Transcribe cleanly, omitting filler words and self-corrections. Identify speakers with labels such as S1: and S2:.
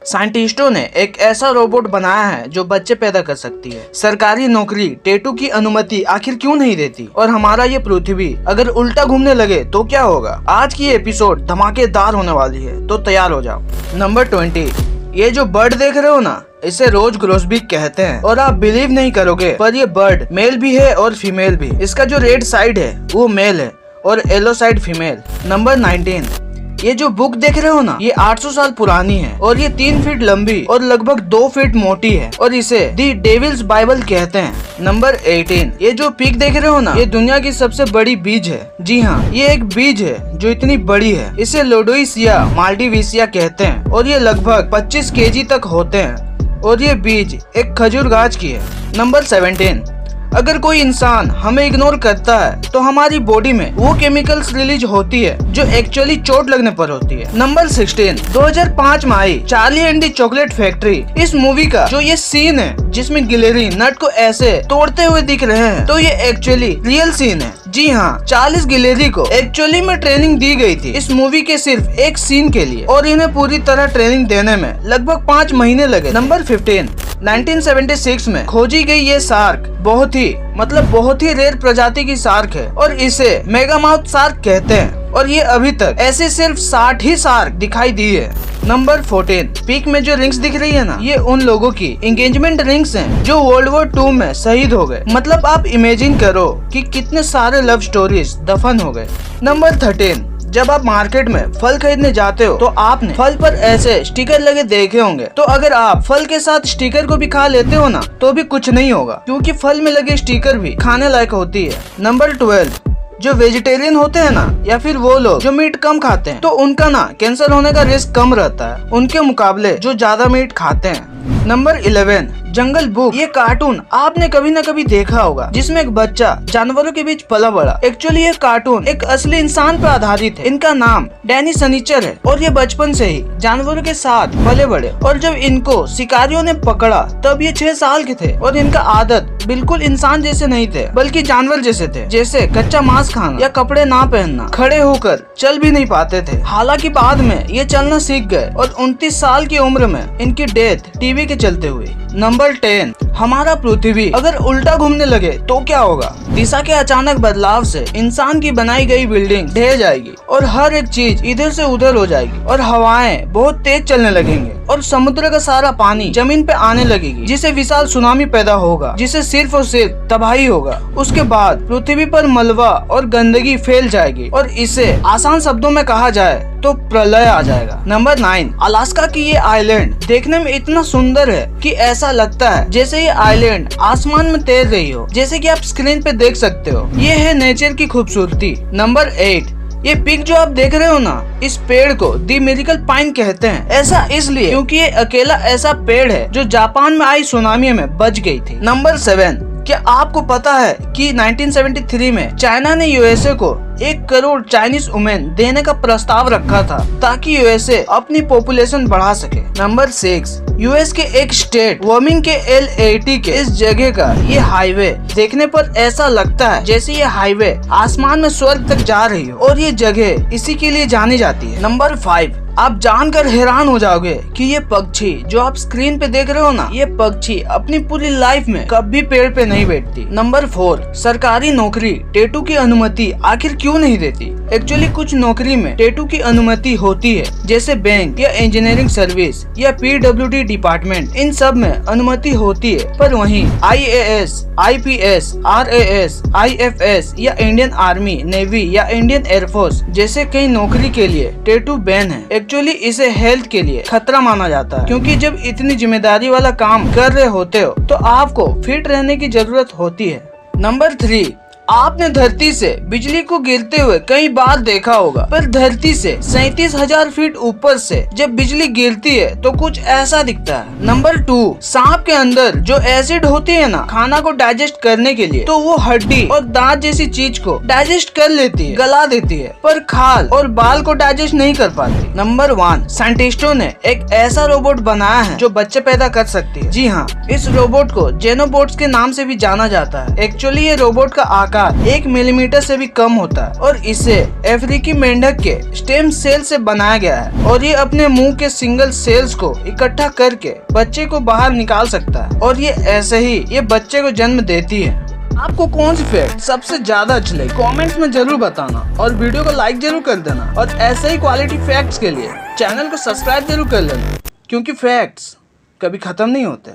S1: साइंटिस्टों ने एक ऐसा रोबोट बनाया है जो बच्चे पैदा कर सकती है। सरकारी नौकरी टैटू की अनुमति आखिर क्यों नहीं देती? और हमारा ये पृथ्वी अगर उल्टा घूमने लगे तो क्या होगा? आज की एपिसोड धमाकेदार होने वाली है, तो तैयार हो जाओ। नंबर 20, ये जो बर्ड देख रहे हो ना, इसे रोज ग्रोसबिक कहते हैं। और आप बिलीव नहीं करोगे, पर ये बर्ड मेल भी है और फीमेल भी। इसका जो रेड साइड है वो मेल है और येलो साइड फीमेल। नंबर 19, ये जो बुक देख रहे हो ना, ये 800 साल पुरानी है और ये 3 फीट लंबी और लगभग 2 फीट मोटी है और इसे दी डेविल्स बाइबल कहते हैं। नंबर 18, ये जो पिग देख रहे हो ना, ये दुनिया की सबसे बड़ी बीज है। जी हाँ, ये एक बीज है जो इतनी बड़ी है। इसे लोडोइसिया माल्डिविसिया कहते हैं और ये लगभग 25 केजी तक होते हैं और ये बीज एक खजूर गाछ की है। नंबर 17, अगर कोई इंसान हमें इग्नोर करता है तो हमारी बॉडी में वो केमिकल्स रिलीज होती है जो एक्चुअली चोट लगने पर होती है। नंबर 16, 2005 में आई Charlie and the chocolate factory. इस मूवी का जो ये सीन है जिसमें गिलेरी नट को ऐसे तोड़ते हुए दिख रहे हैं, तो ये एक्चुअली रियल सीन है। जी हाँ, चार्ल्स गिलेरी को एक्चुअली में ट्रेनिंग दी गई थी इस मूवी के सिर्फ एक सीन के लिए और इन्हें पूरी तरह ट्रेनिंग देने में लगभग 5 महीने लगे। नंबर 15, 1976 में खोजी गई ये शार्क बहुत ही रेयर प्रजाति की शार्क है और इसे मेगामाउथ शार्क कहते हैं और ये अभी तक ऐसे सिर्फ 60 ही शार्क दिखाई दी है। नंबर 14, पीक में जो रिंग्स दिख रही है ना, ये उन लोगों की एंगेजमेंट रिंग्स हैं जो वर्ल्ड वॉर 2 में शहीद हो गए। मतलब आप इमेजिन करो कि कितने सारे लव स्टोरीज दफन हो गए। नंबर 13, जब आप मार्केट में फल खरीदने जाते हो तो आपने फल पर ऐसे स्टिकर लगे देखे होंगे। तो अगर आप फल के साथ स्टिकर को भी खा लेते हो ना, तो भी कुछ नहीं होगा, क्योंकि फल में लगे स्टिकर भी खाने लायक होती है। नंबर 12, जो वेजिटेरियन होते हैं ना, या फिर वो लोग जो मीट कम खाते हैं, तो उनका ना कैंसर होने का रिस्क कम रहता है उनके मुकाबले जो ज्यादा मीट खाते हैं। नंबर 11, जंगल बुक। ये कार्टून आपने कभी न कभी देखा होगा जिसमें एक बच्चा जानवरों के बीच पला बड़ा। एक्चुअली ये कार्टून एक असली इंसान पर आधारित है। इनका नाम डैनी सनीचर है और ये बचपन से ही जानवरों के साथ पले बड़े और जब इनको शिकारियों ने पकड़ा तब ये 6 साल के थे और इनका आदत बिल्कुल इंसान जैसे नहीं थे बल्कि जानवर जैसे थे, जैसे कच्चा मांस खाना या कपड़े ना पहनना, खड़े होकर चल भी नहीं पाते थे। हालांकि बाद में ये चलना सीख गए और 29 साल की उम्र में इनकी डेथ टीबी के चलते हुई। नंबर 10, हमारा पृथ्वी अगर उल्टा घूमने लगे तो क्या होगा? दिशा के अचानक बदलाव से इंसान की बनाई गई बिल्डिंग ढह जाएगी और हर एक चीज इधर से उधर हो जाएगी और हवाएं बहुत तेज चलने लगेंगे और समुद्र का सारा पानी जमीन पे आने लगेगी, जिससे विशाल सुनामी पैदा होगा, जिससे सिर्फ और सिर्फ तबाही होगा। उसके बाद पृथ्वी पर मलबा और गंदगी फैल जाएगी और इसे आसान शब्दों में कहा जाए तो प्रलय आ जाएगा। नंबर 9, अलास्का की ये आइलैंड देखने में इतना सुंदर है कि ऐसा लगता है जैसे ये आइलैंड आसमान में तैर रही हो, जैसे कि आप स्क्रीन पे देख सकते हो। ये है नेचर की खूबसूरती। नंबर 8, ये पिग जो आप देख रहे हो ना, इस पेड़ को दी मिरेकल पाइन कहते हैं। ऐसा इसलिए क्योंकि ये अकेला ऐसा पेड़ है जो जापान में आई सुनामी में बच गई थी। नंबर 7, क्या आपको पता है कि 1973 में चाइना ने यूएसए को 1 करोड़ चाइनीज वुमेन देने का प्रस्ताव रखा था ताकि यूएसए अपनी पॉपुलेशन बढ़ा सके। नंबर 6, यूएस के एक स्टेट वर्मिंग के LAT के इस जगह का ये हाईवे देखने पर ऐसा लगता है जैसे ये हाईवे आसमान में स्वर्ग तक जा रही हो और ये जगह इसी के लिए जानी जाती है। नंबर 5, आप जानकर हैरान हो जाओगे कि ये पक्षी जो आप स्क्रीन पे देख रहे हो ना, ये पक्षी अपनी पूरी लाइफ में कभी पेड़ पे नहीं बैठती। नंबर 4, सरकारी नौकरी टैटू की अनुमति आखिर क्यों नहीं देती? एक्चुअली कुछ नौकरी में टैटू की अनुमति होती है, जैसे बैंक या इंजीनियरिंग सर्विस या PWD डिपार्टमेंट, इन सब में अनुमति होती है। पर वहीं IAS, IPS, RAS, IFS या इंडियन आर्मी, नेवी या इंडियन एयरफोर्स जैसे कई नौकरी के लिए टैटू बैन है। एक्चुअली इसे हेल्थ के लिए खतरा माना जाता है, क्योंकि जब इतनी जिम्मेदारी वाला काम कर रहे होते हो तो आपको फिट रहने की जरूरत होती है। नंबर 3, आपने धरती से बिजली को गिरते हुए कई बार देखा होगा, पर धरती से 37,000 फीट ऊपर से जब बिजली गिरती है तो कुछ ऐसा दिखता है। नंबर 2, सांप के अंदर जो एसिड होती है ना खाना को डाइजेस्ट करने के लिए, तो वो हड्डी और दांत जैसी चीज को डाइजेस्ट कर लेती है, गला देती है, पर खाल और बाल को डाइजेस्ट नहीं कर पाती। नंबर 1, साइंटिस्टों ने एक ऐसा रोबोट बनाया है जो बच्चे पैदा कर सकती है। जी हाँ, इस रोबोट को जेनोबोट्स के नाम से भी जाना जाता है। एक्चुअली ये रोबोट का आकार आकार 1 मिलीमीटर से भी कम होता है और इसे अफ्रीकी मेंढक के स्टेम सेल से बनाया गया है और ये अपने मुंह के सिंगल सेल्स को इकट्ठा करके बच्चे को बाहर निकाल सकता है और ये ऐसे ही ये बच्चे को जन्म देती है। आपको कौन सी फैक्ट सबसे ज्यादा अच्छी लगी कमेंट्स में जरूर बताना और वीडियो को लाइक जरूर कर देना और ऐसे ही क्वालिटी फैक्ट्स के लिए चैनल को सब्सक्राइब जरूर कर लेना क्योंकि फैक्ट्स कभी खत्म नहीं होते।